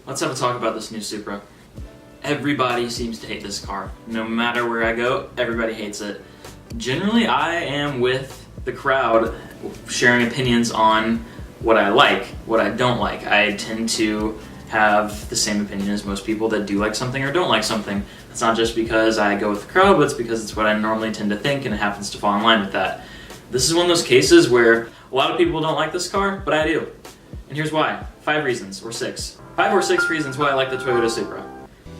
Let's have a talk about this new Supra. Everybody seems to hate this car. No matter where I go, everybody hates it. Generally, I am with the crowd sharing opinions on what I like, what I don't like. I tend to have the same opinion as most people that do like something or don't like something. It's not just because I go with the crowd, but it's because it's what I normally tend to think and it happens to fall in line with that. This is one of those cases where a lot of people don't like this car, but I do. And here's why. 5 reasons, or 6. 5 or 6 reasons why I like the Toyota Supra.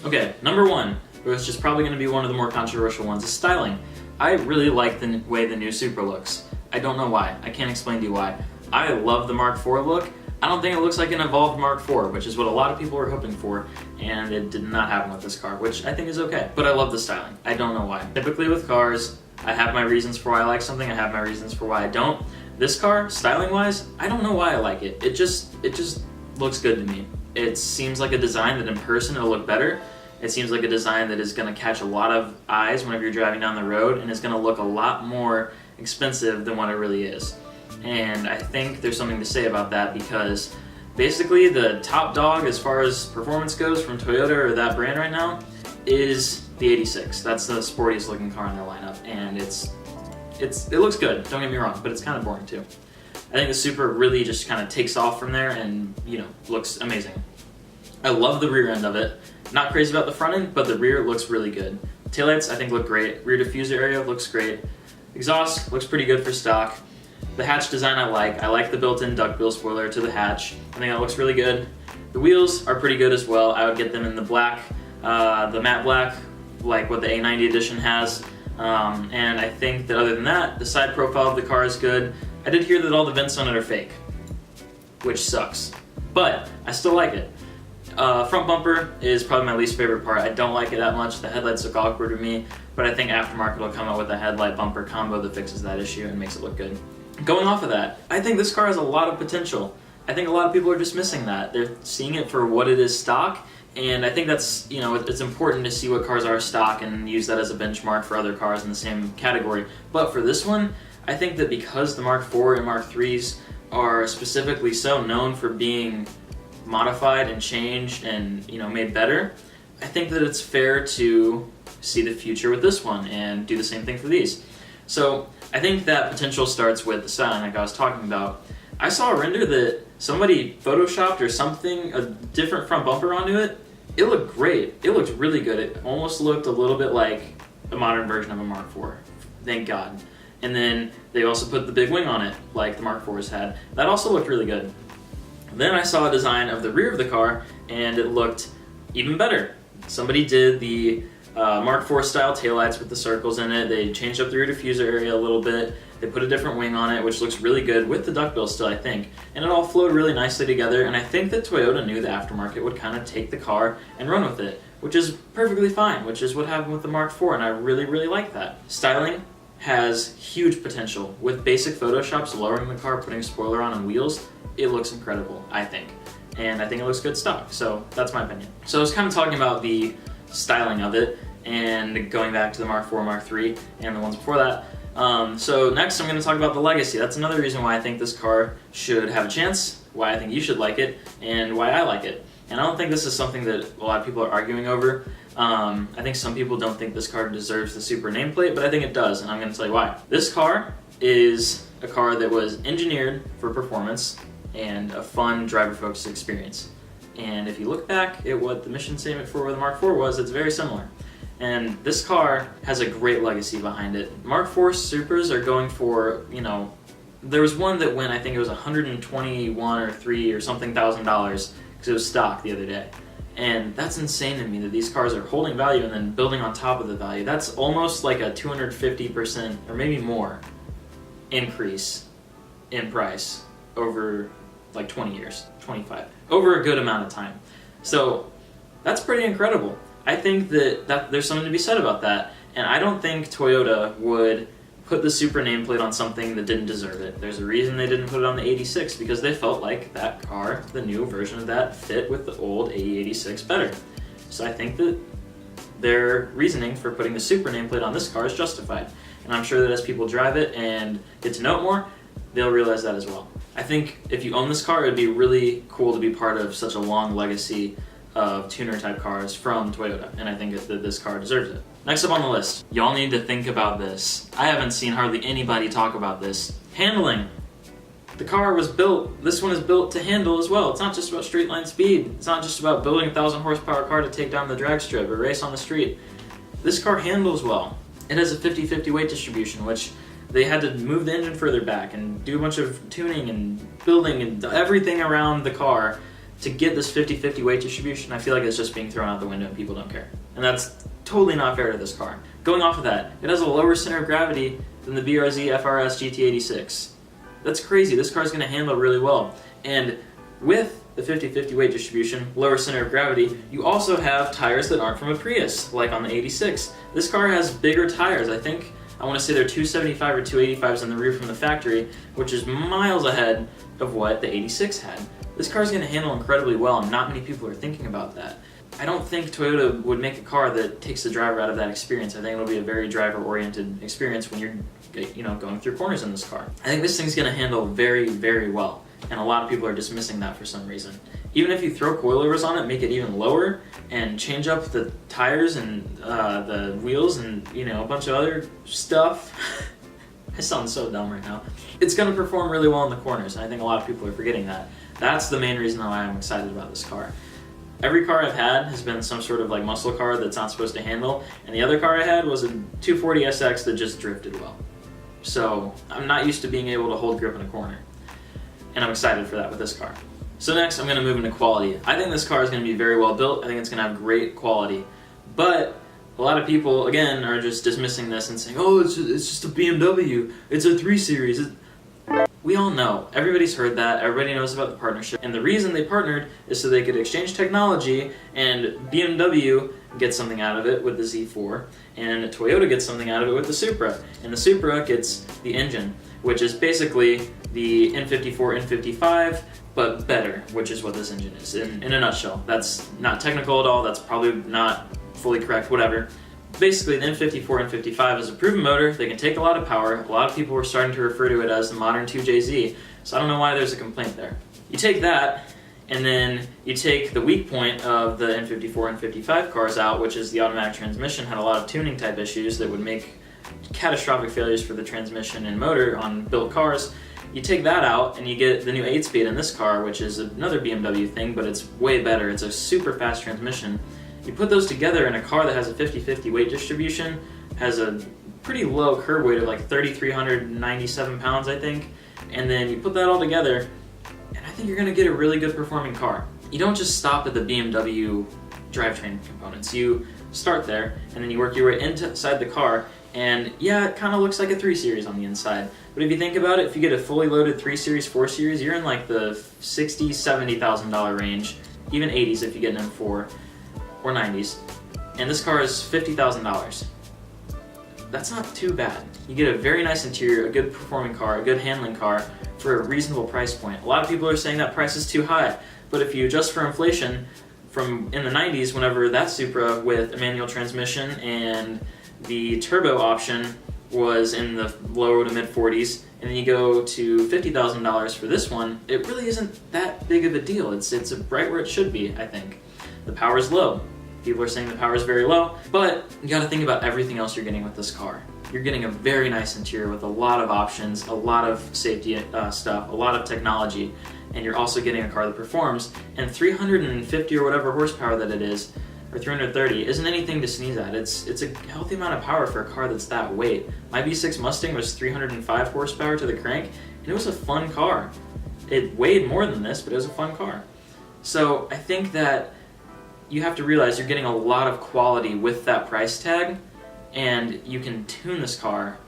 Okay, number 1, which is probably going to be one of the more controversial ones, is styling. I really like the way the new Supra looks. I don't know why. I can't explain to you why. I love the Mark IV look. I don't think it looks like an evolved Mark IV, which is what a lot of people were hoping for, and it did not happen with this car, which I think is okay. But I love the styling. I don't know why. Typically with cars, I have my reasons for why I like something, I have my reasons for why I don't. This car, styling-wise, I don't know why I like it. It just looks good to me. It seems like a design that in person it'll look better. It seems like a design that is going to catch a lot of eyes whenever you're driving down the road, and is going to look a lot more expensive than what it really is. And I think there's something to say about that, because basically the top dog as far as performance goes from Toyota or that brand right now is the 86. That's the sportiest looking car in their lineup, and it looks good, don't get me wrong, but it's kind of boring too. I think the Supra really just kind of takes off from there and, looks amazing. I love the rear end of it. Not crazy about the front end, but the rear looks really good. Taillights I think look great. Rear diffuser area looks great. Exhaust looks pretty good for stock. The hatch design I like. I like the built-in duckbill spoiler to the hatch. I think that looks really good. The wheels are pretty good as well. I would get them in the black, the matte black, like what the A90 edition has. And I think that other than that, the side profile of the car is good. I did hear that all the vents on it are fake, which sucks, but I still like it. Front bumper is probably my least favorite part. I don't like it that much. The headlights look awkward to me, but I think aftermarket will come out with a headlight bumper combo that fixes that issue and makes it look good. Going off of that, I think this car has a lot of potential. I think a lot of people are just missing that. They're seeing it for what it is stock, and I think that's, it's important to see what cars are stock and use that as a benchmark for other cars in the same category. But for this one, I think that because the Mark IV and Mark IIIs are specifically so known for being modified and changed and made better, I think that it's fair to see the future with this one and do the same thing for these. So I think that potential starts with the styling like I was talking about. I saw a render that somebody photoshopped or something, a different front bumper onto it. It looked great. It looked really good. It almost looked a little bit like a modern version of a Mark IV. Thank God. And then they also put the big wing on it, like the Mark IVs had. That also looked really good. Then I saw a design of the rear of the car, and it looked even better. Somebody did the Mark IV style taillights with the circles in it. They changed up the rear diffuser area a little bit. They put a different wing on it, which looks really good with the duckbill still, I think. And it all flowed really nicely together, and I think that Toyota knew the aftermarket would kind of take the car and run with it, which is perfectly fine, which is what happened with the Mark IV, and I really, really like that. Styling has huge potential. With basic photoshops, lowering the car, putting a spoiler on and wheels, it looks incredible, I think. And I think it looks good stock, so that's my opinion. So I was kind of talking about the styling of it, and going back to the Mark IV, Mark III, and the ones before that. So next I'm going to talk about the legacy. That's another reason why I think this car should have a chance, why I think you should like it, and why I like it. And I don't think this is something that a lot of people are arguing over. I think some people don't think this car deserves the Supra nameplate, but I think it does, and I'm going to tell you why. This car is a car that was engineered for performance and a fun driver-focused experience. And if you look back at what the mission statement for the Mark IV was, it's very similar. And this car has a great legacy behind it. Mark IV Supras are going for, there was one that went, I think it was 121 or 3 or something $1,000 because it was stock the other day. And that's insane to me that these cars are holding value and then building on top of the value. That's almost like a 250% or maybe more increase in price over like 20 years, 25, over a good amount of time. So that's pretty incredible. I think that there's something to be said about that, and I don't think Toyota would put the Supra nameplate on something that didn't deserve it. There's a reason they didn't put it on the 86, because they felt like that car, the new version of that, fit with the old AE86 better. So I think that their reasoning for putting the Supra nameplate on this car is justified, and I'm sure that as people drive it and get to know it more, they'll realize that as well. I think if you own this car, it would be really cool to be part of such a long legacy of tuner type cars from Toyota, and I think that this car deserves it. Next up on the list, y'all need to think about this. I haven't seen hardly anybody talk about this. Handling. The car was built, this one is built to handle as well. It's not just about straight line speed. It's not just about building a 1,000 horsepower car to take down the drag strip or race on the street. This car handles well. It has a 50-50 weight distribution, which they had to move the engine further back and do a bunch of tuning and building and everything around the car to get this 50-50 weight distribution. I feel like it's just being thrown out the window and people don't care. And that's totally not fair to this car. Going off of that, it has a lower center of gravity than the BRZ FRS GT86. That's crazy. This car is going to handle really well. And with the 50-50 weight distribution, lower center of gravity, you also have tires that aren't from a Prius, like on the 86. This car has bigger tires. I want to say they're 275 or 285s in the rear from the factory, which is miles ahead of what the 86 had. This car is going to handle incredibly well, and not many people are thinking about that. I don't think Toyota would make a car that takes the driver out of that experience. I think it'll be a very driver-oriented experience when you're going through corners in this car. I think this thing's going to handle very, very well, and a lot of people are dismissing that for some reason. Even if you throw coilovers on it, make it even lower, and change up the tires and the wheels and a bunch of other stuff. I sound so dumb right now. It's going to perform really well in the corners, and I think a lot of people are forgetting that. That's the main reason why I'm excited about this car. Every car I've had has been some sort of like muscle car that's not supposed to handle, and the other car I had was a 240SX that just drifted well. So I'm not used to being able to hold grip in a corner, and I'm excited for that with this car. So next I'm going to move into quality. I think this car is going to be very well built. I think it's going to have great quality, but a lot of people again are just dismissing this and saying, oh, it's just a BMW, it's a 3 Series. We all know, everybody's heard that, everybody knows about the partnership, and the reason they partnered is so they could exchange technology, and BMW gets something out of it with the Z4, and Toyota gets something out of it with the Supra, and the Supra gets the engine, which is basically the N54, N55, but better, which is what this engine is, in a nutshell. That's not technical at all, that's probably not fully correct, whatever. Basically, the N54 N55 is a proven motor. They can take a lot of power. A lot of people are starting to refer to it as the modern 2JZ, so I don't know why there's a complaint there. You take that, and then you take the weak point of the N54 N55 cars out, which is the automatic transmission had a lot of tuning type issues that would make catastrophic failures for the transmission and motor on built cars. You take that out, and you get the new 8-speed in this car, which is another BMW thing, but it's way better. It's a super fast transmission. You put those together in a car that has a 50-50 weight distribution, has a pretty low curb weight of like 3,397 pounds, I think, and then you put that all together, and I think you're going to get a really good performing car. You don't just stop at the BMW drivetrain components. You start there, and then you work your way inside the car, and yeah, it kind of looks like a 3 Series on the inside, but if you think about it, if you get a fully loaded 3 Series, 4 Series, you're in like the $60,000, $70,000 range, even 80s if you get an M4. Or 90s, and this car is $50,000. That's not too bad. You get a very nice interior, a good performing car, a good handling car for a reasonable price point. A lot of people are saying that price is too high, but if you adjust for inflation, from in the 90s, whenever that Supra with a manual transmission and the turbo option was in the low to mid 40s, and then you go to $50,000 for this one, it really isn't that big of a deal. It's right where it should be, I think. The power is low. People are saying the power is very low, but you gotta think about everything else you're getting with this car. You're getting a very nice interior with a lot of options, a lot of safety stuff, a lot of technology, and you're also getting a car that performs, and 350 or whatever horsepower that it is, or 330, isn't anything to sneeze at. It's a healthy amount of power for a car that's that weight. My V6 Mustang was 305 horsepower to the crank, and it was a fun car. It weighed more than this, but it was a fun car. So I think that you have to realize you're getting a lot of quality with that price tag, and you can tune this car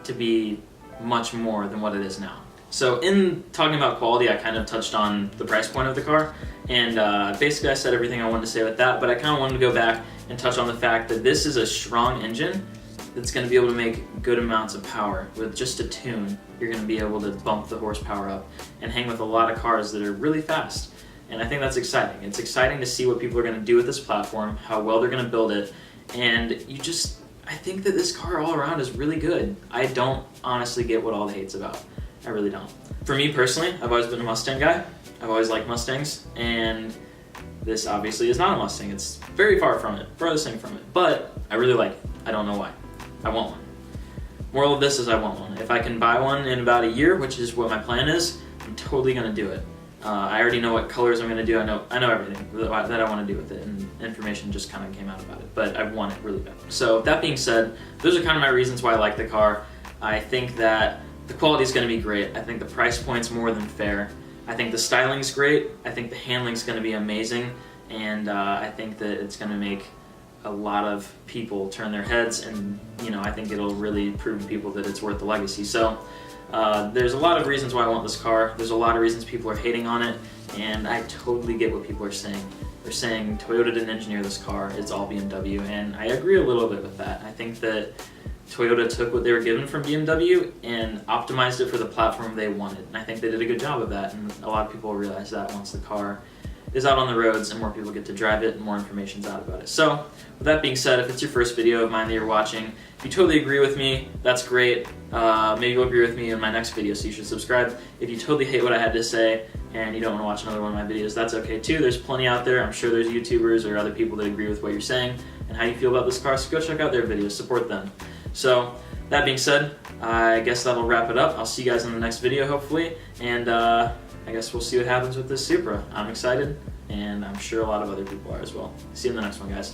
to be much more than what it is now. So in talking about quality, I kind of touched on the price point of the car, and basically I said everything I wanted to say with that, but I kind of wanted to go back and touch on the fact that this is a strong engine that's going to be able to make good amounts of power. With just a tune, you're going to be able to bump the horsepower up and hang with a lot of cars that are really fast. And I think that's exciting. It's exciting to see what people are going to do with this platform, how well they're going to build it, and I think that this car all around is really good. I don't honestly get what all the hate's about. I really don't. For me personally, I've always been a Mustang guy. I've always liked Mustangs, and this obviously is not a Mustang. It's very far from it, furthest thing from it, but I really like it. I don't know why. I want one. Moral of this is I want one. If I can buy one in about a year, which is what my plan is, I'm totally gonna do it. I already know what colors I'm gonna do. I know everything that I want to do with it, and information just kind of came out about it. But I want it really bad. So that being said, those are kind of my reasons why I like the car. I think that the quality is going to be great. I think the price point's more than fair. I think the styling's great. I think the handling's going to be amazing, and I think that it's going to make a lot of people turn their heads, and I think it'll really prove to people that it's worth the legacy. So there's a lot of reasons why I want this car. There's a lot of reasons people are hating on it, and I totally get what people are saying. They're saying Toyota didn't engineer this car, it's all BMW, and I agree a little bit with that. I think that Toyota took what they were given from BMW and optimized it for the platform they wanted, and I think they did a good job of that, and a lot of people realize that once the car is out on the roads and more people get to drive it and more information's out about it. So with that being said, if it's your first video of mine that you're watching, if you totally agree with me, that's great. Maybe you'll agree with me in my next video, so you should subscribe. If you totally hate what I had to say and you don't want to watch another one of my videos, that's okay too. There's plenty out there. I'm sure there's YouTubers or other people that agree with what you're saying and how you feel about this car, so go check out their videos, support them. So that being said, I guess that'll wrap it up. I'll see you guys in the next video, hopefully, and I guess we'll see what happens with this Supra. I'm excited, and I'm sure a lot of other people are as well. See you in the next one, guys.